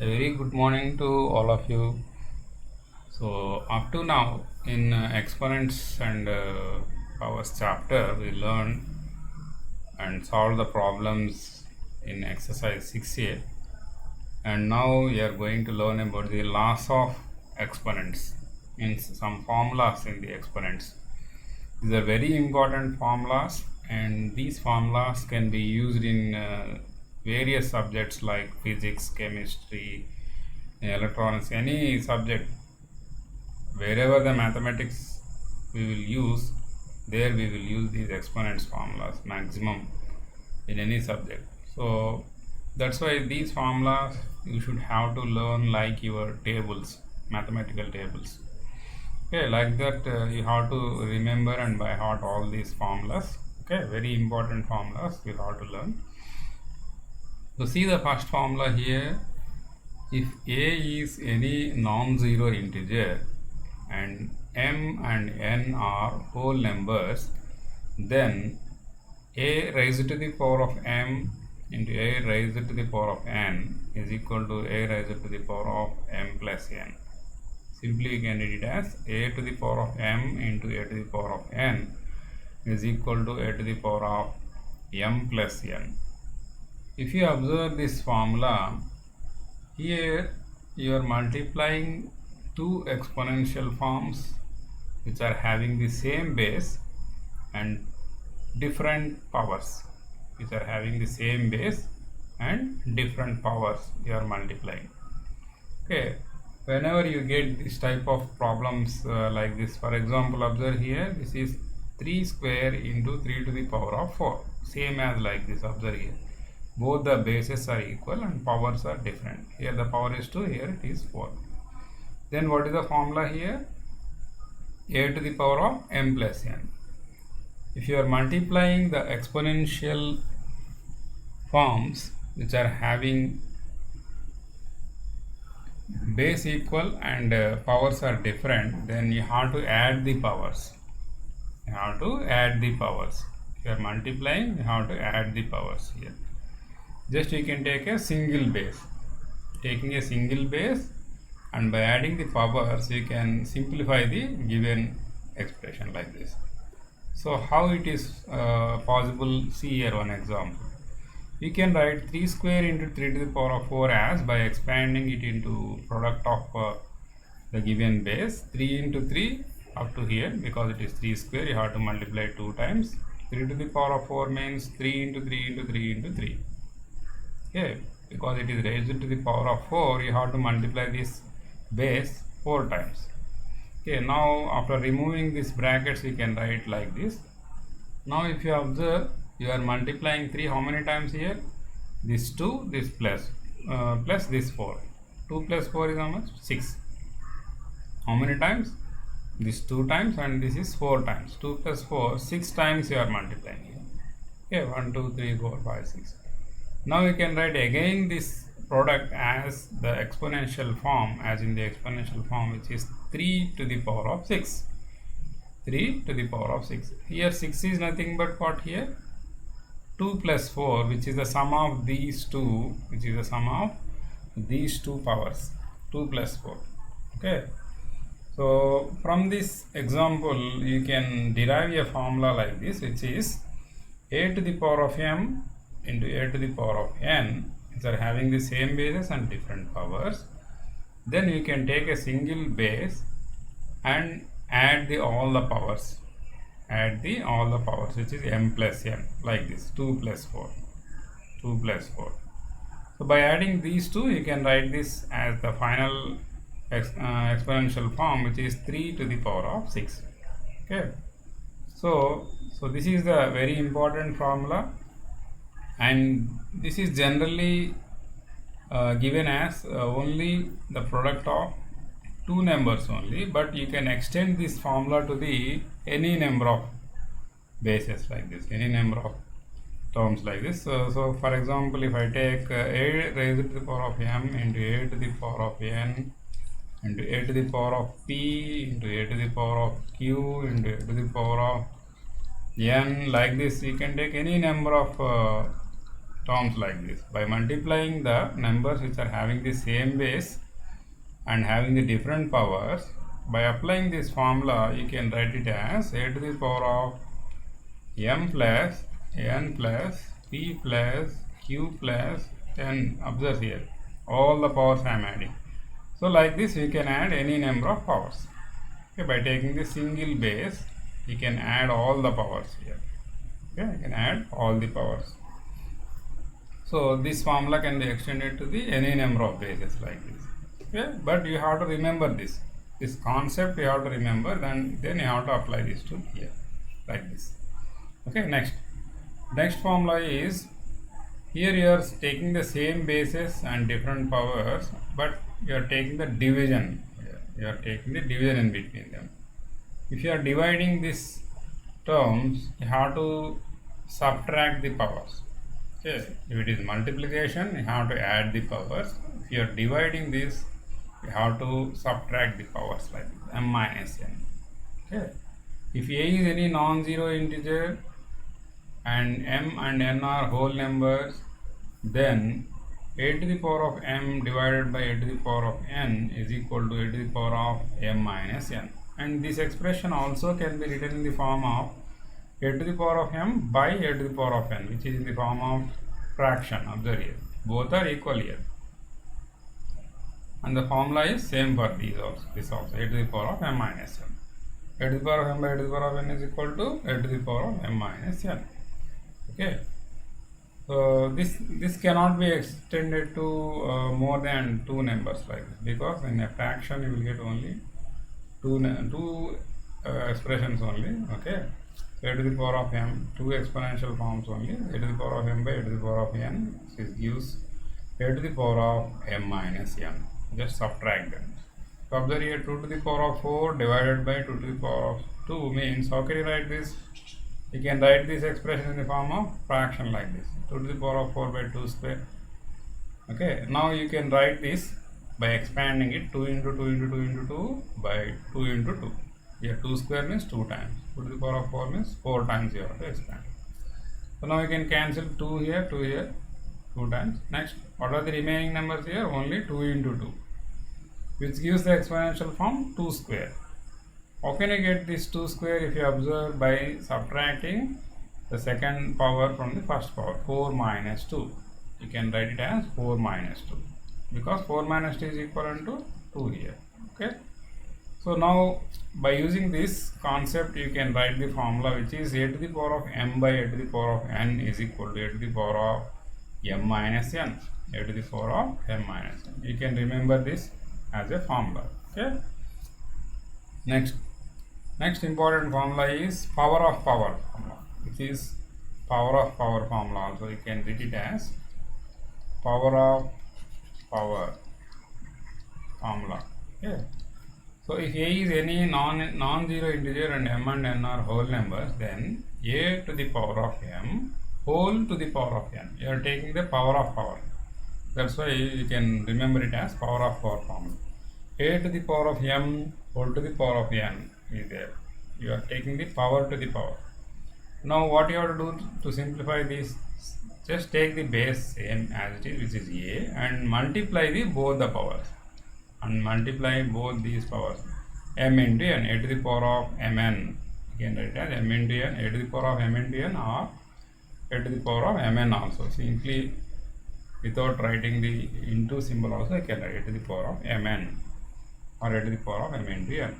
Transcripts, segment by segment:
A very good morning to all of you. So, up to now in exponents and powers chapter, we learned and solved the problems in exercise 6a. And now we are going to learn about the laws of exponents, means some formulas in the exponents. These are very important formulas, and these formulas can be used in various subjects like physics, chemistry, electronics, any subject. Wherever the mathematics we will use, there we will use these exponents formulas maximum in any subject. So that's why these formulas you should have to learn like your tables, mathematical tables. Okay, like that you have to remember and by heart all these formulas. Okay, very important formulas you have to learn. So see the first formula here. If a is any non-zero integer and m and n are whole numbers, then a raised to the power of m into a raised to the power of n is equal to a raised to the power of m plus n. Simply you can read it as a to the power of m into a to the power of n is equal to a to the power of m plus n. If you observe this formula, here you are multiplying two exponential forms which are having the same base and different powers, which are having the same base and different powers you are multiplying. Okay, whenever you get this type of problems like this, for example, observe here, this is 3 square into 3 to the power of 4, same as like this. Observe here, both the bases are equal and powers are different. Here the power is 2, here it is 4. Then what is the formula here? A to the power of m plus n. If you are multiplying the exponential forms which are having base equal and powers are different, then you have to add the powers. You have to add the powers. If you are multiplying, you have to add the powers here. Just you can take a single base. Taking a single base and by adding the powers, you can simplify the given expression like this. So how it is possible? See here one example. We can write 3 square into 3 to the power of 4 as by expanding it into product of the given base. 3 into 3 up to here, because it is 3 square, you have to multiply 2 times. 3 to the power of 4 means 3 into 3 into 3 into 3. Okay, because it is raised to the power of 4, you have to multiply this base 4 times. Okay, now after removing these brackets, we can write like this. Now if you observe, you are multiplying 3 how many times here? This 2, this plus this 4. 2 plus 4 is how much? 6. How many times? This 2 times and this is 4 times. 2 plus 4, 6 times you are multiplying here. Okay, 1, 2, 3, 4, 5, 6. Now you can write again this product as the exponential form, as in the exponential form, which is 3 to the power of 6. 3 to the power of 6. Here 6 is nothing but what here? 2 plus 4, which is the sum of these two, which is the sum of these two powers, 2 plus 4. Okay. So from this example, you can derive a formula like this, which is a to the power of m into a to the power of n, which are having the same bases and different powers. Then you can take a single base and add all the powers. Add all the powers, which is m plus n, like this, 2 plus 4. 2 plus 4. So by adding these two, you can write this as the final exponential form, which is 3 to the power of 6. Okay. So this is the very important formula, and this is generally given as only the product of two numbers only, but you can extend this formula to the any number of bases like this, any number of terms like this. So for example, if I take a raised to the power of m into a to the power of n into a to the power of p into a to the power of q into a to the power of n, like this, you can take any number of terms like this. By multiplying the numbers which are having the same base and having the different powers, by applying this formula, you can write it as a to the power of m plus n plus p plus q plus n. Observe here, all the powers I am adding. So like this, you can add any number of powers. Okay, by taking the single base, you can add all the powers here. Okay, you can add all the powers. So this formula can be extended to the any number of bases like this. Okay, but you have to remember this concept. You have to remember, then you have to apply this to here like this. Okay, next formula is, here you are taking the same bases and different powers, but you are taking the division. You are taking the division in between them. If you are dividing these terms, you have to subtract the powers. Okay, if it is multiplication, you have to add the powers. If you are dividing this, you have to subtract the powers like this, m minus n. Okay, if a is any non-zero integer and m and n are whole numbers, then a to the power of m divided by a to the power of n is equal to a to the power of m minus n. And this expression also can be written in the form of a to the power of m by a to the power of n, which is in the form of fraction. Observe here, both are equal here. And the formula is same for these also, this also, a to the power of m minus n. A to the power of m by a to the power of n is equal to a to the power of m minus n. Okay. So this cannot be extended to more than two numbers like this, because in a fraction you will get only two expressions only. Okay, a to the power of m, two exponential forms only, a to the power of m by a to the power of n. This gives a to the power of m minus n. Just subtract them. So observe here, 2 to the power of 4 divided by 2 to the power of 2 means, how can you write this? You can write this expression in the form of fraction like this, 2 to the power of 4 by 2 square. Okay, now you can write this by expanding it, 2 into 2 into 2 into 2 by 2 into 2. Here 2 square means 2 times, 2 to the power of 4 means 4 times you have to expand. So now you can cancel 2 here, 2 times. Next, what are the remaining numbers here? Only 2 into 2, which gives the exponential form 2 square. How can you get this 2 square? If you observe, by subtracting the second power from the first power, 4 minus 2. You can write it as 4 minus 2, because 4 minus 2 is equivalent to 2 here. Okay. So now by using this concept, you can write the formula, which is a to the power of m by a to the power of n is equal to a to the power of m minus n. A to the power of m minus n. You can remember this as a formula. Okay. Next important formula is power of power formula, which is power of power formula. Also you can read it as power of power formula. Okay. So if a is any non-zero integer and m and n are whole numbers, then a to the power of m whole to the power of n. You are taking the power of power. That's why you can remember it as power of power formula. A to the power of m whole to the power of n is there. You are taking the power to the power. Now what you have to do to simplify this? Just take the base same as it is, which is a, and multiply both the powers. And multiply both these powers. M into n, a to the power of mn. You can write as m into n, a to the power of m into n, or a to the power of mn also. Simply, without writing the into symbol also, I can write a to the power of mn or a to the power of m into n.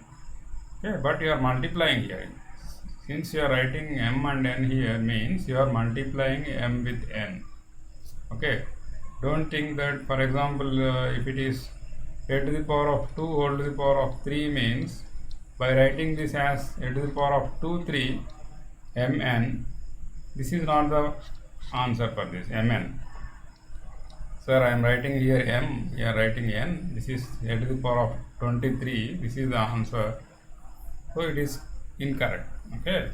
Okay, but you are multiplying here. Since you are writing m and n here, means you are multiplying m with n. Okay, don't think that, for example, if it is a to the power of 2 whole to the power of 3 means, by writing this as a to the power of 2 3 mn, this is not the answer for this mn. Sir, I am writing here m, you are writing n, this is a to the power of 23, this is the answer. So it is incorrect. Okay,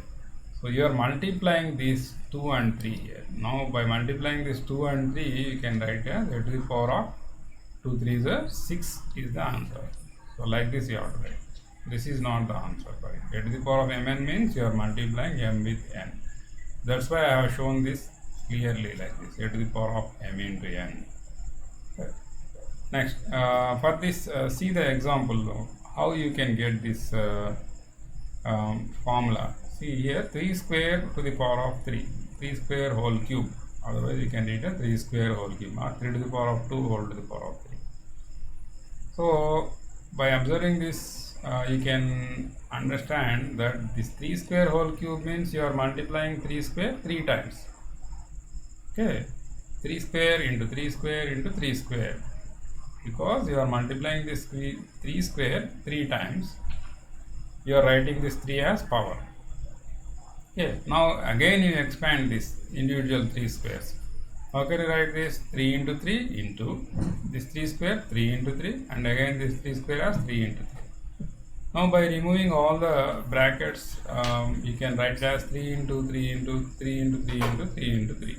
so you are multiplying these 2 and 3 here. Now by multiplying this 2 and 3, you can write as a to the power of 2 3 is 6 is the answer. So like this you have to write. This is not the answer for it. A to the power of mn means you are multiplying m with n. That's why I have shown this clearly like this, a to the power of m into n. Okay. Next, for this, see the example how you can get this formula. See here, 3 square to the power of 3 square whole cube. Otherwise, you can write a 3 square whole cube, or 3 to the power of 2 whole to the power of 3. So, by observing this, you can understand that this 3 square whole cube means you are multiplying 3 square 3 times. Okay, 3 square into 3 square into 3 square, because you are multiplying this 3 square 3 times. You are writing this 3 as power. Okay, now again you expand this individual 3 squares. How can you write this? 3 into 3 into this 3 square, 3 into 3, and again this 3 square as 3 into 3. Now by removing all the brackets, you can write as 3 into 3 into 3 into 3 into 3 into 3.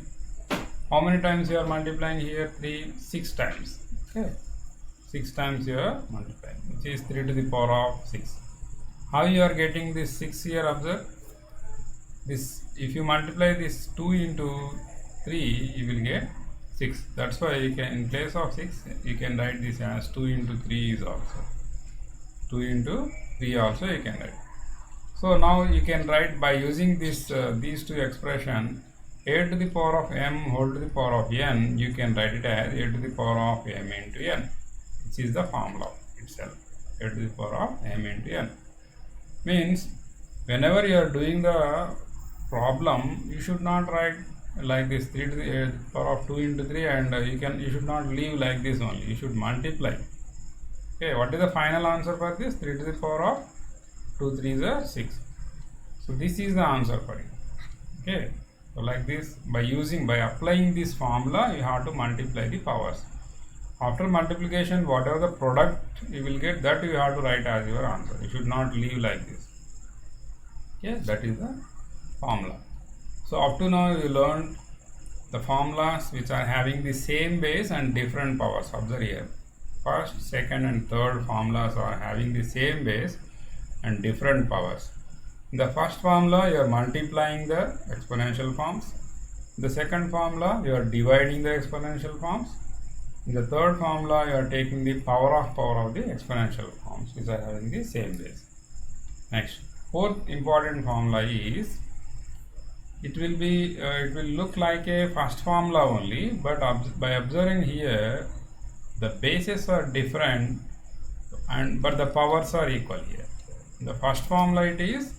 How many times you are multiplying here? 6 times. Okay, 6 times you are multiplying, which is 3 to the power of 6. How you are getting this 6 here? Observe this. If you multiply this 2 into 3, you will get 6. That's why you can, in place of 6, you can write this as 2 into 3 is also 2 into 3 also you can write. So now you can write by using this these two expression, a to the power of m whole to the power of n, you can write it as a to the power of m into n, which is the formula itself, a to the power of m into n. Means whenever you are doing the problem, you should not write like this 3 to the power of 2 into 3, and you should not leave like this only, you should multiply. Okay, what is the final answer for this? 3 to the power of 2 3s are 6. So this is the answer for it. Okay, so like this, by applying this formula, you have to multiply the powers. After multiplication, whatever the product you will get, that you have to write as your answer. You should not leave like this. Okay, that is the formula. So up to now you learned the formulas which are having the same base and different powers. Observe here, first, second and third formulas are having the same base and different powers. In the first formula, you are multiplying the exponential forms. In the second formula, you are dividing the exponential forms. In the third formula, you are taking the power of the exponential forms which are having the same base. Next, fourth important formula is, it will look like a first formula only, but by observing here, the bases are different, but the powers are equal here. In the first formula, it is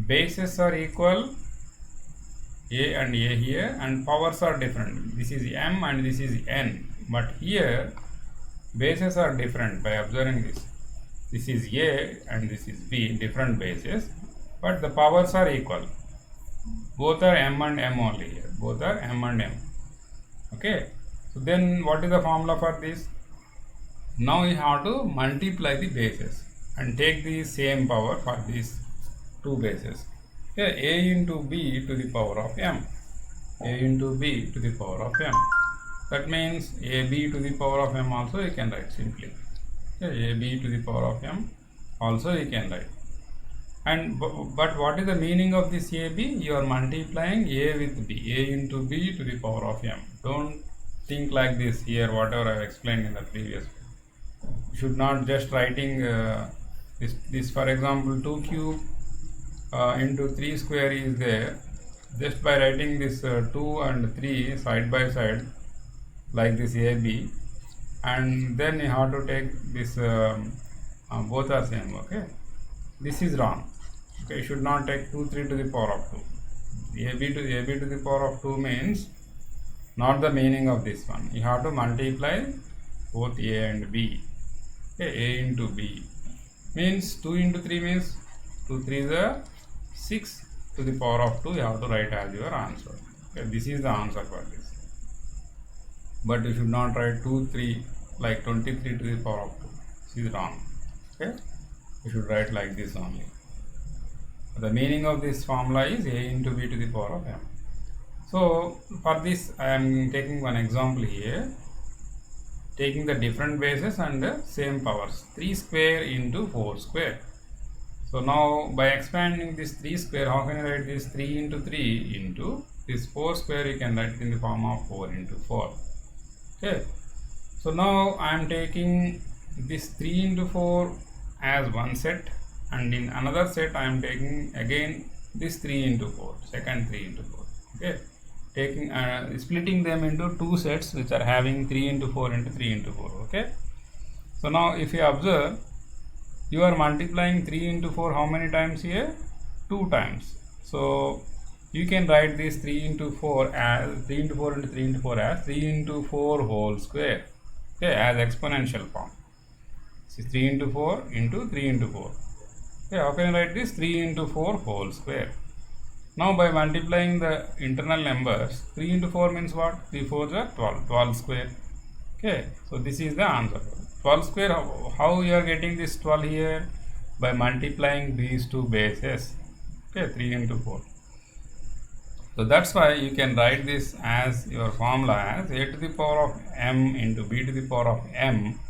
bases are equal, a and a here, and powers are different. This is m and this is n, but here bases are different. By observing this is a and this is b, different bases, but the powers are equal. Both are m and m only here. Both are m and m. Okay. So then what is the formula for this? Now you have to multiply the bases and take the same power for these two bases. Here a into b to the power of m. A into b to the power of m. That means ab to the power of m also you can write simply. Okay, ab to the power of m also you can write. And but what is the meaning of this ab? You are multiplying a with b. A into b to the power of m. Don't think like this here, whatever I have explained in the previous. You should not just writing this for example 2 cube into 3 square is there. Just by writing this 2 and 3 side by side like this ab, and then you have to take this both are same. Okay, this is wrong. Okay, you should not take 2 3 to the power of 2. ab to the power of 2 means not the meaning of this one. You have to multiply both a and b. Okay, a into b means 2 into 3 means 2 3s are 6 to the power of 2. You have to write as your answer. Okay, this is the answer for this. But you should not write 2 3 like 23 to the power of 2. This is wrong. Okay, you should write like this only. The meaning of this formula is a into b to the power of m. So for this I am taking one example here, taking the different bases and the same powers. 3 square into 4 square. So now by expanding this 3 square, how can I write this? 3 into 3 into This 4 square you can write it in the form of 4 into 4. Okay. So now I am taking this 3 into 4 as one set, and in another set I am taking again this 3 into 4, second 3 into 4. Okay. Taking splitting them into two sets which are having 3 into 4 into 3 into 4. Okay. So now if you observe, you are multiplying 3 into 4 how many times here? 2 times. So you can write this 3 into 4 as 3 into 4 into 3 into 4 as 3 into 4 whole square. Okay, as exponential form. So 3 into 4 into 3 into 4. Okay, how can I write this? 3 into 4 whole square. Now by multiplying the internal numbers, 3 into 4 means what? 3 4s are 12, 12 square. Okay, so this is the answer. 12 square, how you are getting this 12 here? By multiplying these two bases. Okay, 3 into 4. So that's why you can write this as your formula as a to the power of m into b to the power of m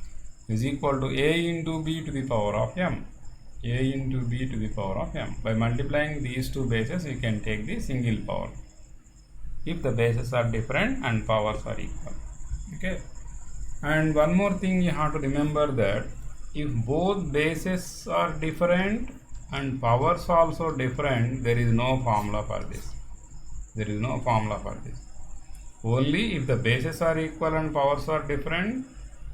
is equal to a into b to the power of m. A into b to the power of m. By multiplying these two bases, you can take the single power if the bases are different and powers are equal. Okay. And one more thing you have to remember, that if both bases are different and powers also different, there is no formula for this. There is no formula for this. Only if the bases are equal and powers are different,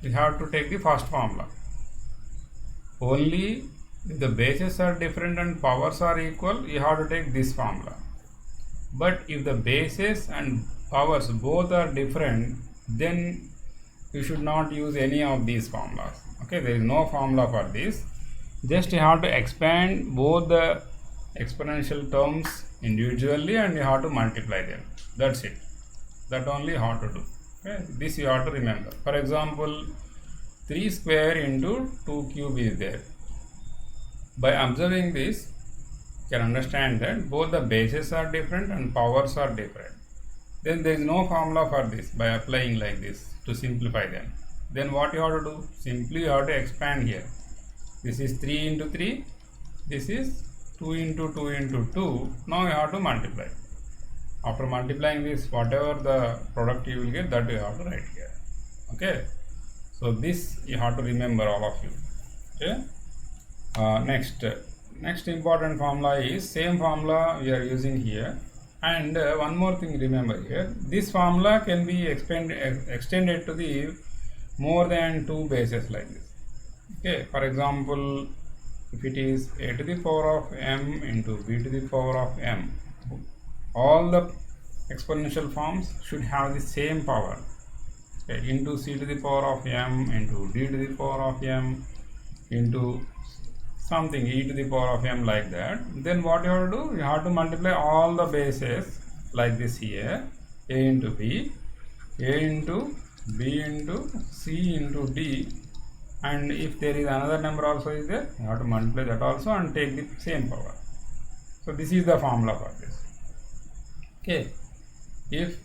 we have to take the first formula. Only if the bases are different and powers are equal, you have to take this formula. But if the bases and powers both are different, then you should not use any of these formulas. Okay, there is no formula for this. Just you have to expand both the exponential terms individually and you have to multiply them. That's it. That only you have to do. Okay, this you have to remember. For example, 3 square into 2 cube is there. By observing this, you can understand that both the bases are different and powers are different. Then there is no formula for this. By applying like this to simplify them, then what you have to do? Simply you have to expand here. This is 3 into 3. This is 2 into 2 into 2. Now you have to multiply. After multiplying this, whatever the product you will get, that you have to write here. Okay. So this you have to remember, all of you. Okay. Next important formula is same formula we are using here. And one more thing remember here, this formula can be extended to the more than two bases like this. Okay, for example, if it is a to the power of m into b to the power of m, all the exponential forms should have the same power. Okay, into c to the power of m into d to the power of m into something e to the power of m, like that. Then what you have to do? You have to multiply all the bases like this here. A into b, a into b into c into d, and if there is another number also is there, you have to multiply that also and take the same power. So this is the formula for this. Okay, if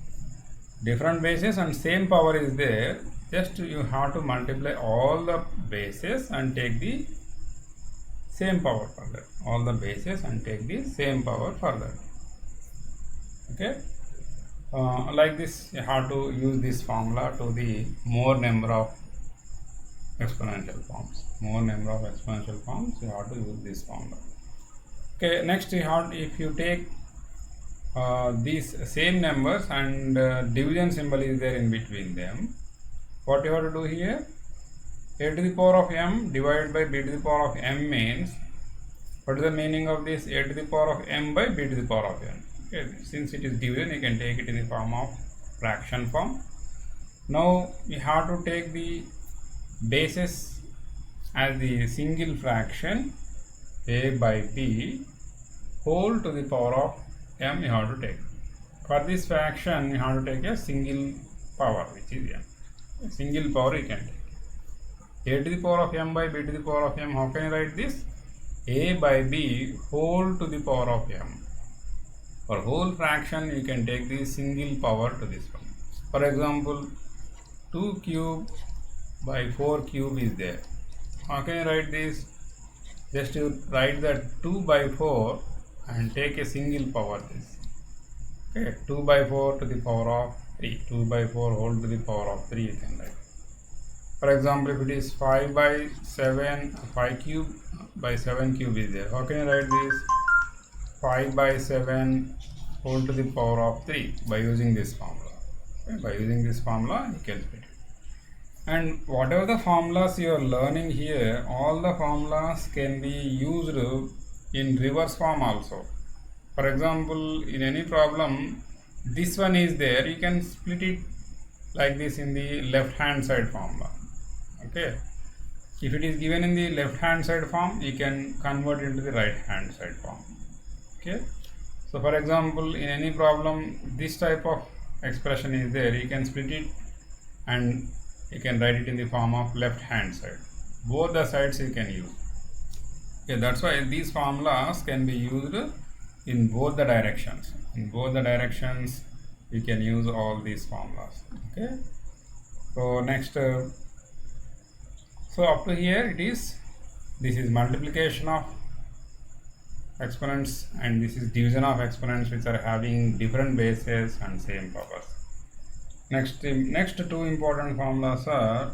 different bases and same power is there, just you have to multiply all the bases and take the same power for that. All the bases and take the same power for that. Okay, like this you have to use this formula to the more number of exponential forms. More number of exponential forms, you have to use this formula. Okay, next you have, if you take these same numbers and division symbol is there in between them, what you have to do here? A to the power of m divided by b to the power of m means, what is the meaning of this? A to the power of m by b to the power of n. Okay, since it is division, you can take it in the form of fraction form. Now you have to take the basis as the single fraction, a by b whole to the power of m you have to take. For this fraction, you have to take a single power, which is m. A single power you can take. A to the power of m by b to the power of m, how can you write this? A by b whole to the power of m. For whole fraction, you can take the single power to this one. For example, 2 cube by 4 cube is there. How can you write this? Just you write that 2 by 4 and take a single power this. Okay, 2 by 4 to the power of 3. 2 by 4 whole to the power of 3 you can write. For example, if it is 5 by 7, 5 cube by 7 cube is there. How can you write this? 5 by 7 whole to the power of 3 by using this formula. Okay, by using this formula, you can split it. And whatever the formulas you are learning here, all the formulas can be used in reverse form also. For example, in any problem, this one is there, you can split it like this in the left hand side formula. Okay, if it is given in the left hand side form, you can convert into the right hand side form. Okay, so for example, in any problem, this type of expression is there, you can split it and you can write it in the form of left hand side. Both the sides you can use. Okay, that's why these formulas can be used in both the directions. In both the directions you can use all these formulas. Okay, so next so up to here this is multiplication of exponents and this is division of exponents which are having different bases and same powers. Next two important formulas are,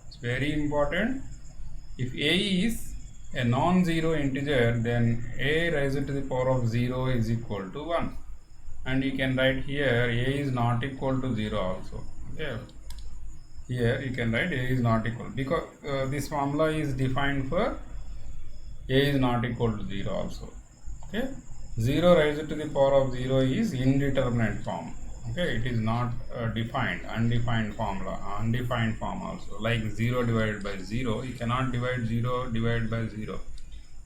it's very important, if a is a non-zero integer, then a raised to the power of 0 is equal to 1, and you can write here a is not equal to 0 also. Okay, here you can write a is not equal, because this formula is defined for a is not equal to 0 also. Okay, 0 raised to the power of 0 is indeterminate form. Okay, it is not defined, undefined formula, undefined form also, like 0 divided by 0, you cannot divide 0 divided by 0.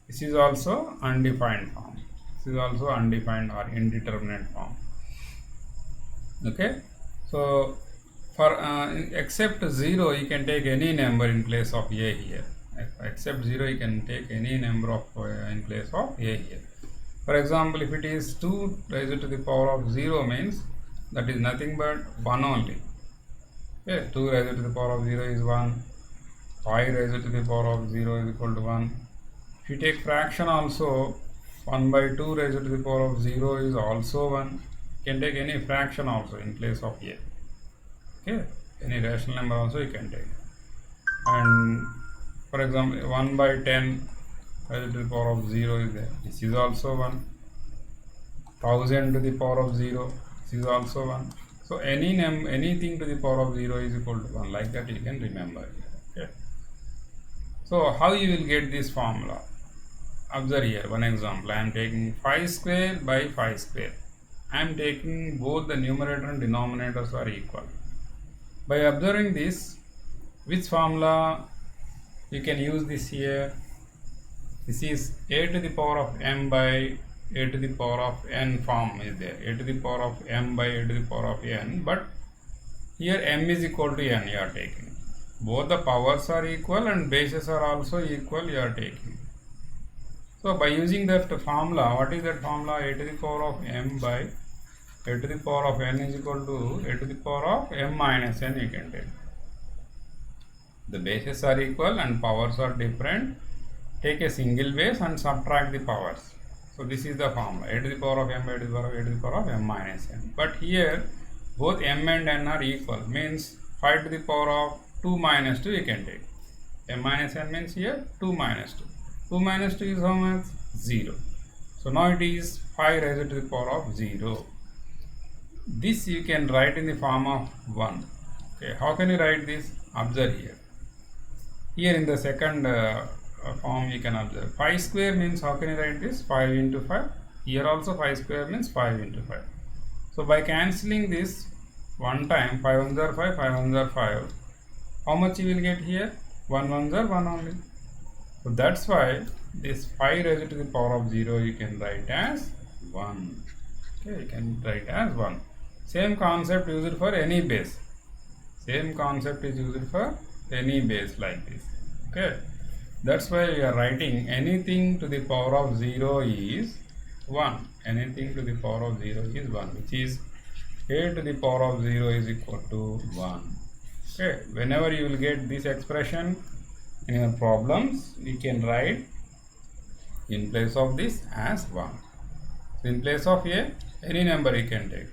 This is also undefined form. This is also undefined or indeterminate form. Okay, so for except 0 you can take any number in place of a here. Except 0 you can take any number of in place of a here. For example, if it is 2 raised to the power of 0 means that is nothing but 1 only. Okay, 2 raised to the power of 0 is 1. 5 raised to the power of 0 is equal to 1. If you take fraction also, 1 by 2 raised to the power of 0 is also 1. You can take any fraction also in place of a. Okay, any rational number also you can take. And for example, 1 by 10 raised to the power of 0 is there. This is also 1. 1000 to the power of 0. This is also 1. So anything to the power of 0 is equal to 1. Like that you can remember. Okay. So how you will get this formula? Observe here one example. I am taking 5 square by 5 square. I am taking both the numerator and denominators are equal. By observing this, which formula you can use this here? This is a to the power of m by a to the power of n form is there. A to the power of m by a to the power of n, but here m is equal to n you are taking. Both the powers are equal and bases are also equal you are taking. So by using that formula, what is that formula? A to the power of m by a to the power of n is equal to a to the power of m minus n you can take. The bases are equal and powers are different. Take a single base and subtract the powers. So this is the formula, a to the power of m by a to the power of a to the power of m minus n. But here both m and n are equal, means 5 to the power of 2 minus 2 you can take. M minus n means here 2 minus 2. 2 minus 2 is how much? 0. So now it is 5 raised to the power of 0. This you can write in the form of 1. Okay, how can you write this? Observe here. Here in the second form you can observe 5 square means how can you write this? 5 into 5. Here also 5 square means 5 into 5. So by cancelling this one time, 5 ones are 5, 5 ones are 5. How much you will get here? 1 ones are 1 only. So that's why this 5 raised to the power of 0 you can write as 1. Okay, you can write as 1. Same concept used for any base. Same concept is used for any base like this. Okay. That's why we are writing anything to the power of 0 is 1. Anything to the power of 0 is 1, which is a to the power of 0 is equal to 1. Okay. Whenever you will get this expression in your problems, you can write in place of this as 1. So in place of a, any number you can take.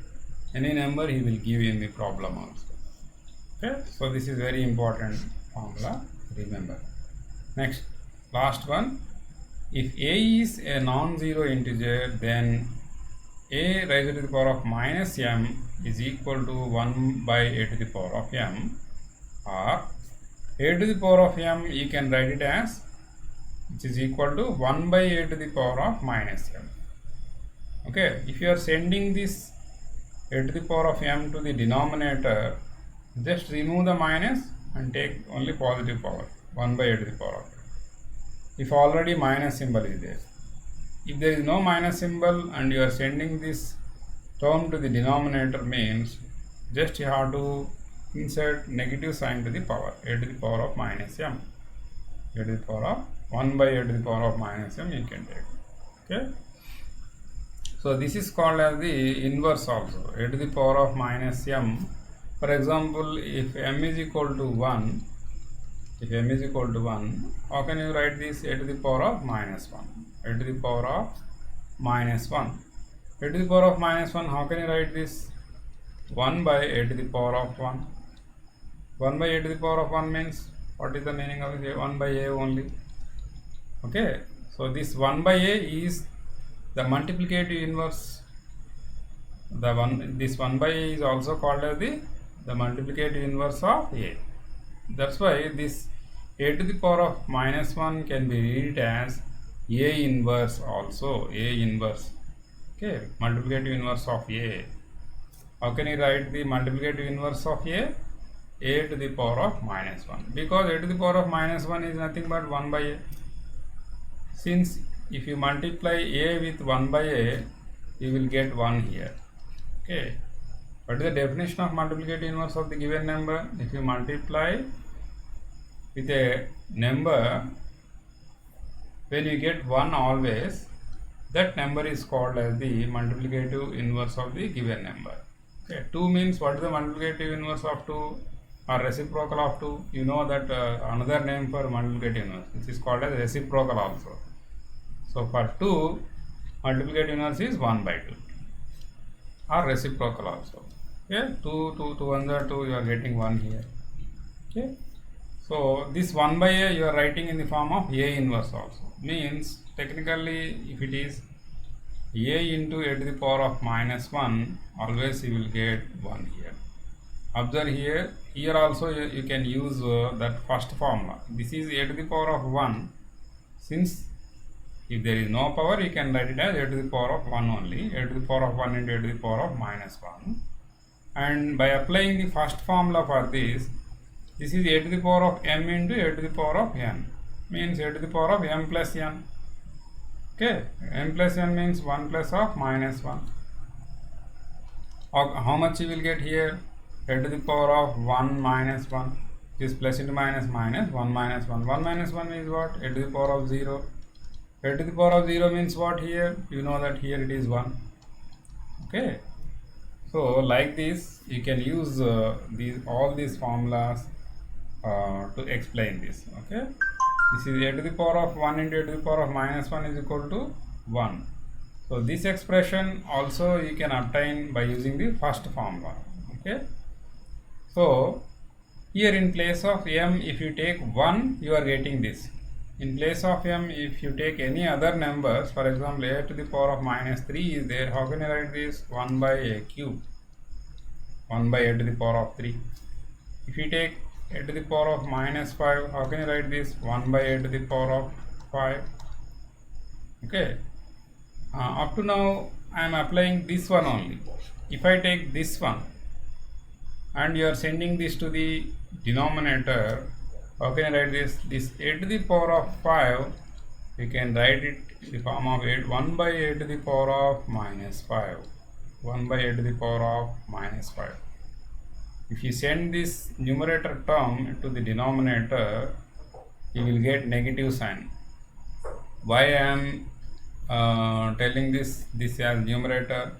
any number he will give in the problem also. Okay, so this is very important formula, remember. Next, last one. If a is a non-zero integer, then a raised to the power of minus m is equal to 1 by a to the power of m, or a to the power of m you can write it as, which is equal to 1 by a to the power of minus m. Okay, if you are sending this a to the power of m to the denominator, just remove the minus and take only positive power, 1 by a to the power of m. If already minus symbol is there. If there is no minus symbol and you are sending this term to the denominator, means just you have to insert negative sign to the power, a to the power of minus m. A to the power of 1 by a to the power of minus m you can take. Okay. So this is called as the inverse also, a to the power of minus m. For example, if m is equal to 1, if m is equal to 1, how can you write this? A to the power of minus 1. A to the power of minus 1. A to the power of minus 1, how can you write this? 1 by a to the power of 1. 1 by a to the power of 1 means, what is the meaning of it? 1 by a only. Okay, so this 1 by a is the multiplicative inverse. This 1 by a is also called as the multiplicative inverse of a. That's why this a to the power of minus 1 can be read as a inverse also, a inverse. Okay, multiplicative inverse of a. How can you write the multiplicative inverse of a? A to the power of minus 1. Because a to the power of minus 1 is nothing but 1 by a. Since if you multiply a with 1 by a, you will get 1 here. Okay. What is the definition of multiplicative inverse of the given number? If you multiply with a number, when you get 1 always, that number is called as the multiplicative inverse of the given number. Okay. 2 means, what is the multiplicative inverse of 2 or reciprocal of 2? You know that another name for multiplicative inverse, which is called as reciprocal also. So for 2, multiplicative inverse is 1 by 2 or reciprocal also. Okay, 2 ones are 2, you are getting 1 here. Okay, so this 1 by a you are writing in the form of a inverse also. Means technically, if it is a into a to the power of minus 1, always you will get 1 here. Observe here, here also you can use that first formula. This is a to the power of 1. Since if there is no power, you can write it as a to the power of 1 only, a to the power of 1 into a to the power of minus 1. And by applying the first formula for this is a to the power of m into a to the power of n, means a to the power of m plus n. Okay, m plus n means 1 plus of minus 1. How much you will get here? A to the power of 1 minus 1. This plus into minus minus 1 minus 1. 1 minus 1 is what? A to the power of 0. A to the power of 0 means what here? You know that here it is 1. Okay. So like this, you can use all these formulas to explain this. Okay. This is a to the power of 1 into a to the power of minus 1 is equal to 1. So this expression also you can obtain by using the first formula. Okay. So here in place of m, if you take 1, you are getting this. In place of m, if you take any other numbers, for example, a to the power of minus 3 is there, how can you write this? 1 by a cube, 1 by a to the power of 3. If you take a to the power of minus 5, how can you write this? 1 by a to the power of 5. Okay. Up to now, I am applying this one only. If I take this one, and you are sending this to the denominator, how can I write this? This a to the power of 5, you can write it in the form of 1 by a to the power of minus 5. 1 by a to the power of minus 5. If you send this numerator term to the denominator, you will get negative sign. Why I am telling this as numerator?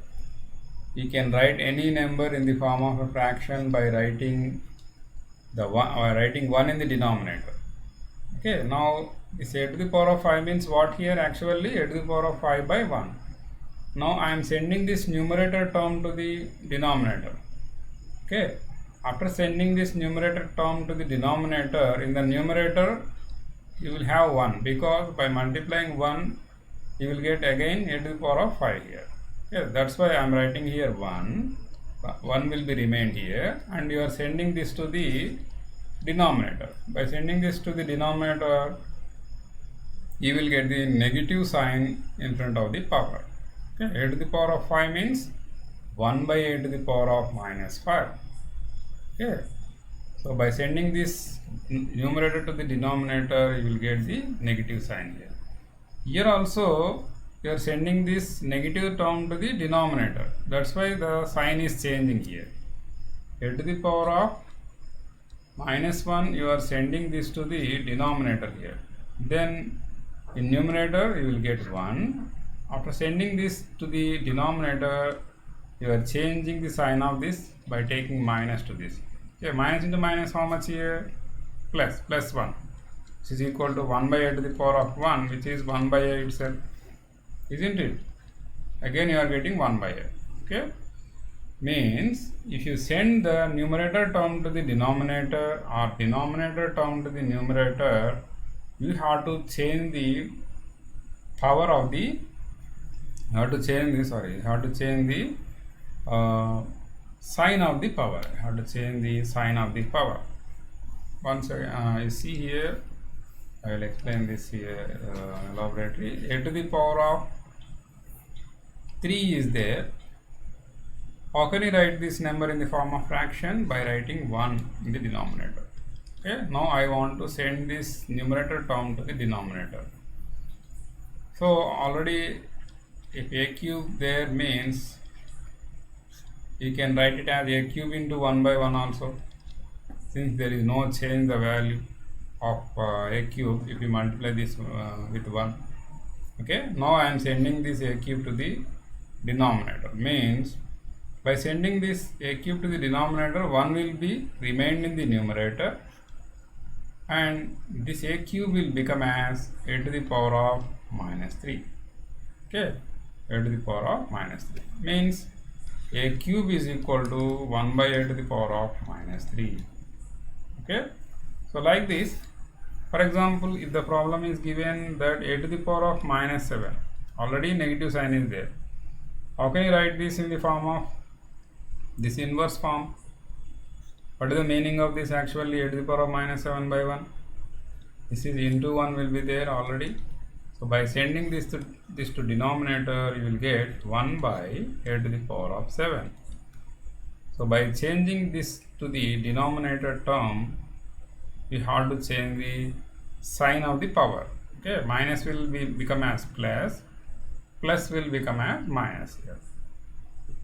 You can write any number in the form of a fraction by writing the 1 in the denominator. Okay, now this a to the power of 5 means what here? Actually a to the power of 5 by 1. Now I am sending this numerator term to the denominator. Okay, after sending this numerator term to the denominator, in the numerator you will have 1, because by multiplying 1 you will get again a to the power of 5 here. Yeah, that's why I am writing here 1. 1 will be remained here, and you are sending this to the denominator. By sending this to the denominator, you will get the negative sign in front of the power. Okay, a to the power of 5 means 1 by a to the power of minus 5. Okay, so by sending this numerator to the denominator, you will get the negative sign here. Here also you are sending this negative term to the denominator. That's why the sign is changing here. A to the power of minus 1, you are sending this to the denominator here. Then in numerator you will get 1. After sending this to the denominator, you are changing the sign of this by taking minus to this. Okay, minus into minus, how much here? Plus 1. This is equal to 1 by a to the power of 1, which is 1 by a itself, isn't it? Again you are getting 1 by a. Okay, means if you send the numerator term to the denominator or denominator term to the numerator, you have to change the power of the you have to change the sign of the power. You have to change the sign of the power. Once you see here, I will explain this here elaborately. A to the power of 3 is there. How can you write this number in the form of fraction? By writing 1 in the denominator. Okay, now I want to send this numerator term to the denominator. So already if a cube there means you can write it as a cube into 1 by 1 also, since there is no change the value of a cube if you multiply this with 1. Okay, now I am sending this a cube to the denominator. Means by sending this a cube to the denominator, 1 will be remained in the numerator, and this a cube will become as a to the power of minus 3. Okay, a to the power of minus 3 means a cube is equal to 1 by a to the power of minus 3. Okay, so like this, for example, if the problem is given that a to the power of minus 7, already negative sign is there. How can you write this in the form of this inverse form? What is the meaning of this actually? A to the power of minus 7 by 1. This is into 1 will be there already. So by sending this to denominator, you will get 1 by a to the power of 7. So by changing this to the denominator term, we have to change the sign of the power. Okay, minus will become as plus will become as minus here.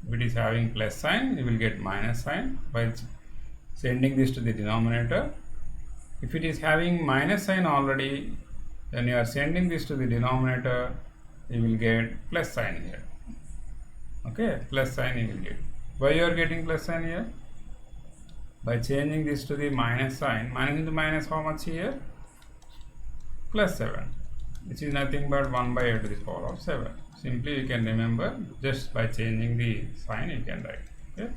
If it is having plus sign, you will get minus sign by sending this to the denominator. If it is having minus sign already, then you are sending this to the denominator, you will get plus sign here. Okay, plus sign you will get. Why you are getting plus sign here? By changing this to the minus sign. Minus into minus, how much here? Plus 7, which is nothing but 1 by a to the power of 7. Simply you can remember, just by changing the sign you can write. Okay,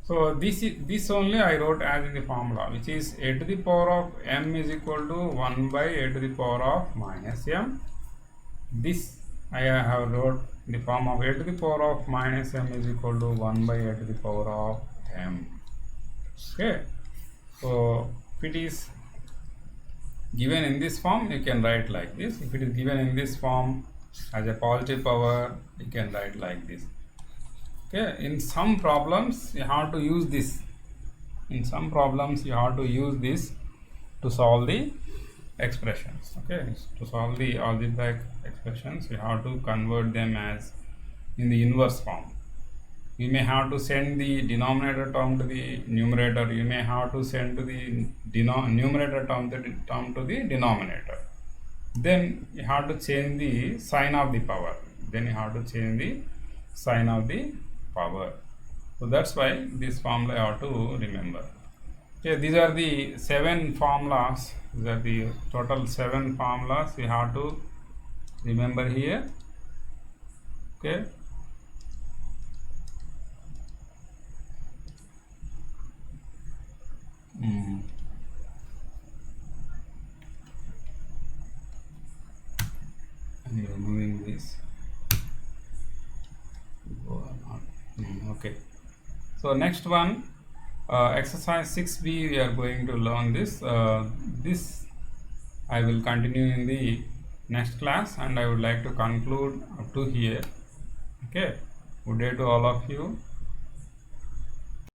so this only I wrote as in the formula, which is a to the power of m is equal to 1 by a to the power of minus m. This I have wrote in the form of a to the power of minus m is equal to 1 by a to the power of m. Okay, so if it is given in this form, you can write like this. If it is given in this form as a positive power, you can write like this. Okay, in some problems you have to use this. In some problems you have to use this to solve the expressions. Okay, to solve the algebraic expressions, you have to convert them as in the inverse form. You may have to send the denominator term to the numerator. You may have to send to the numerator term to the denominator. Then you have to change the sign of the power. Then you have to change the sign of the power. So that's why this formula you have to remember. Okay, these are the 7 formulas. These are the total 7 formulas you have to remember here. Okay. Mm. I'm removing this. Go or not. Okay. So next one, exercise 6b, we are going to learn this. This I will continue in the next class, and I would like to conclude up to here. Okay. Good day to all of you.